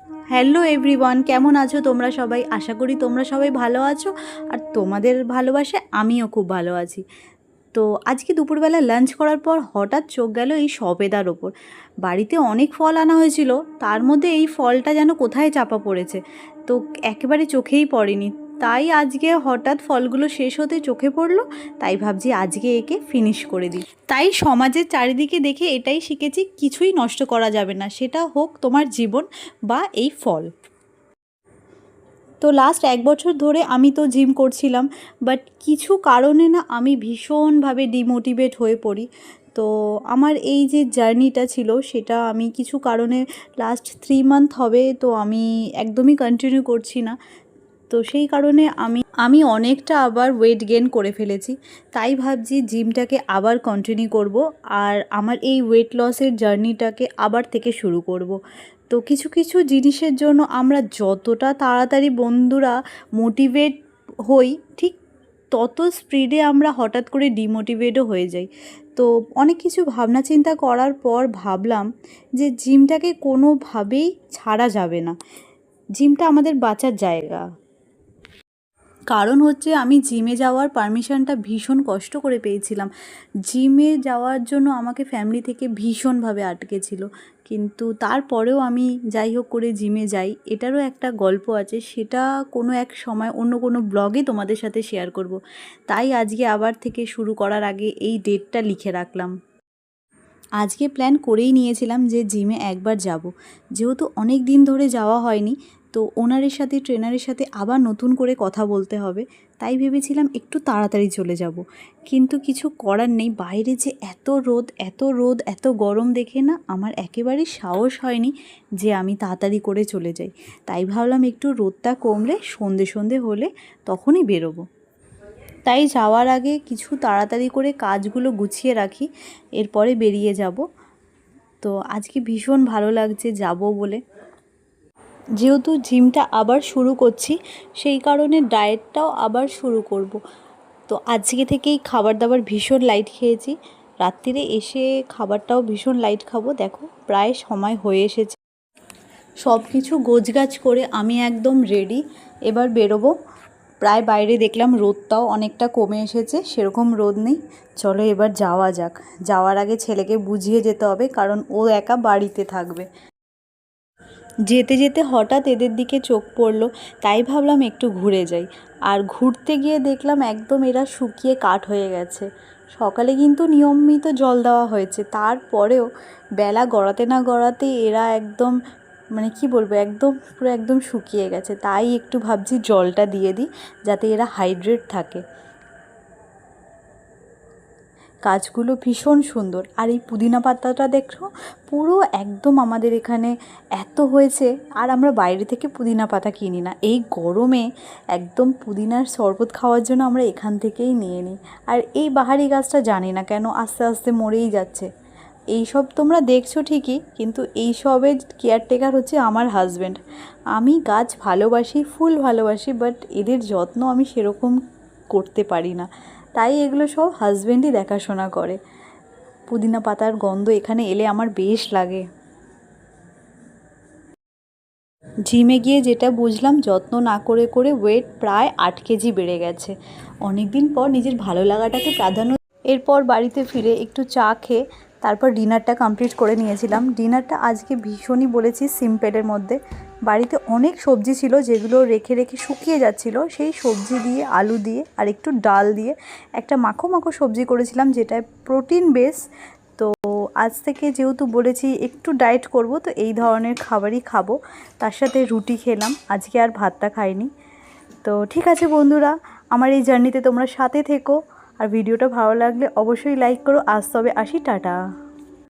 Hello everyone, কেমন আছো তোমরা সবাই? আশা করি তোমরা সবাই ভালো আছো, আর তোমাদের ভালোবাসে আমিও খুব ভালো আছি। তো আজকে দুপুরবেলা লাঞ্চ করার পর হঠাৎ চোখ গেল এই সবেদার ওপর। বাড়িতে অনেক ফল আনা হয়েছিল, তার মধ্যে এই ফলটা যেন কোথায় চাপা পড়েছে, তো একেবারে চোখেই পড়েনি। তাই আজকে হঠাৎ ফলগুলো শেষ হতে চোখে পড়লো, তাই ভাবছি আজকে একে ফিনিশ করে দিই। তাই সমাজের চারিদিকে দেখে এটাই শিখেছি, কিছুই নষ্ট করা যাবে না, সেটা হোক তোমার জীবন বা এই ফল। তো লাস্ট 1 বছর ধরে আমি তো জিম করছিলাম, বাট কিছু কারণে না আমি ভীষণভাবে ডিমোটিভেট হয়ে পড়ি। তো আমার এই যে জার্নিটা ছিল সেটা আমি কিছু কারণে লাস্ট 3 মান্থ হবে তো আমি একদমই কন্টিনিউ করছি না। তো সেই কারণে আমি অনেকটা আবার ওয়েট গেইন করে ফেলেছি। তাই ভাবছি জিমটাকে আবার কন্টিনিউ করব, আর আমার এই ওয়েট লসের জার্নিটাকে আবার থেকে শুরু করব। তো কিছু কিছু জিনিসের জন্য আমরা যতটা তাড়াতাড়ি বন্ধুরা মোটিভেট হই, ঠিক তত স্পিডে আমরা হঠাৎ করে ডিমোটিভেটও হয়ে যাই। তো অনেক কিছু ভাবনা চিন্তা করার পর ভাবলাম যে জিমটাকে কোনোভাবেই ছাড়া যাবে না। জিমটা আমাদের বাঁচার জায়গা। কারণ হচ্ছে আমি জিমে যাওয়ার পারমিশনটা ভীষণ কষ্ট করে পেয়েছিলাম। জিমে যাওয়ার জন্য আমাকে ফ্যামিলি থেকে ভীষণভাবে আটকে ছিল, কিন্তু তারপরেও আমি যাই হোক করে জিমে যাই। এটারও একটা গল্প আছে, সেটা কোনো এক সময় অন্য কোনো ব্লগে তোমাদের সাথে শেয়ার করব। তাই আজকে আবার থেকে শুরু করার আগে এই ডেটটা লিখে রাখলাম। আজকে প্ল্যান করেই নিয়েছিলাম যে জিমে একবার যাব, যেহেতু অনেক দিন ধরে যাওয়া হয়নি। তো ওনারের সাথে ট্রেনারের সাথে আবার নতুন করে কথা বলতে হবে, তাই ভেবেছিলাম একটু তাড়াতাড়ি চলে যাব। কিন্তু কিছু করার নেই, বাইরে যে এত রোদ এত রোদ এত গরম দেখে না আমার একেবারেই সাহস হয়নি যে আমি তাড়াতাড়ি করে চলে যাই। তাই ভাবলাম একটু রোদটা কমলে সন্ধে সন্ধে হলে তখনই বেরোবো। তাই যাওয়ার আগে কিছু তাড়াতাড়ি করে কাজগুলো গুছিয়ে রাখি, এরপরে বেরিয়ে যাব। তো আজকে ভীষণ ভালো লাগছে যাব বলে। যেহেতু জিমটা আবার শুরু করছি, সেই কারণে ডায়েটটাও আবার শুরু করব। তো আজকে থেকেই খাবার দাবার ভীষণ লাইট খেয়েছি, রাত্রিরে এসে খাবারটাও ভীষণ লাইট খাবো। দেখো প্রায় সময় হয়ে এসেছে, সব কিছু গোছগাছ করে আমি একদম রেডি, এবার বেরোবো। প্রায় বাইরে দেখলাম রোদটাও অনেকটা কমে এসেছে, সেরকম রোদ নেই। চলো এবার যাওয়া যাক। যাওয়ার আগে ছেলেকে বুঝিয়ে যেতে হবে, কারণ ও একা বাড়িতে থাকবে। যেতে যেতে হঠাৎ এদের দিকে চোখ পড়লো, তাই ভাবলাম একটু ঘুরে যাই। আর ঘুরতে গিয়ে দেখলাম একদম এরা শুকিয়ে কাঠ হয়ে গেছে। সকালে কিন্তু নিয়মিত জল দেওয়া হয়েছে, তারপরেও বেলা গড়াতে না গড়াতেই এরা একদম মানে কি বলবো, একদম পুরো একদম শুকিয়ে গেছে। তাই একটু ভাবছি জলটা দিয়ে দিই, যাতে এরা হাইড্রেট থাকে। গাছগুলো ভীষণ সুন্দর, আর এই পুদিনা পাতাটা দেখো পুরো একদম আমাদের এখানে এত হয়েছে। আর আমরা বাইরে থেকে পুদিনা পাতা কিনি না, এই গরমে একদম পুদিনার শরবত খাওয়ার জন্য আমরা এখান থেকেই নিয়ে নিই। আর এই বাহারি গাছটা জানি না কেন আস্তে আস্তে মরেই যাচ্ছে। এইসব তোমরা দেখছো ঠিকই, কিন্তু এইসবের কেয়ারটেকার হচ্ছে আমার হাজব্যান্ড। আমি গাছ ভালোবাসি, ফুল ভালোবাসি, বাট এদের যত্ন আমি সেরকম করতে পারি না। তাই এগুলো সব হাজব্যান্ডই দেখাশোনা করে। পুদিনা পাতার গন্ধ এখানে এলে আমার বেশ লাগে। জিমে গিয়ে যেটা বুঝলাম, যত্ন না করে করে ওয়েট প্রায় 8 কেজি বেড়ে গেছে। অনেক দিন পর নিজের ভালো লাগাটাকে প্রাধান্য। এরপর বাড়িতে ফিরে একটু চা খেয়ে তারপর ডিনারটা কমপ্লিট করে নিয়েছিলাম। ডিনারটা আজকে ভীষণই বলেছি সিম্পলের মধ্যে। বাড়িতে অনেক সবজি ছিল যেগুলো রেখে রেখে শুকিয়ে যাচ্ছিলো, সেই সবজি দিয়ে আলু দিয়ে আর একটু ডাল দিয়ে একটা মাখো মাখো সবজি করেছিলাম, যেটায় প্রোটিন বেস। তো আজ থেকে যেহেতু বলেছি একটু ডায়েট করব, তো এই ধরনের খাবারই খাবো। তার সাথে রুটি খেলাম, আজকে আর ভাতটা খাইনি। তো ঠিক আছে বন্ধুরা, আমার এই জার্নিতে তোমরা সাথে থেকো, আর ভিডিওটা ভালো লাগলে অবশ্যই লাইক করো। আজ তবে আসি, টাটা।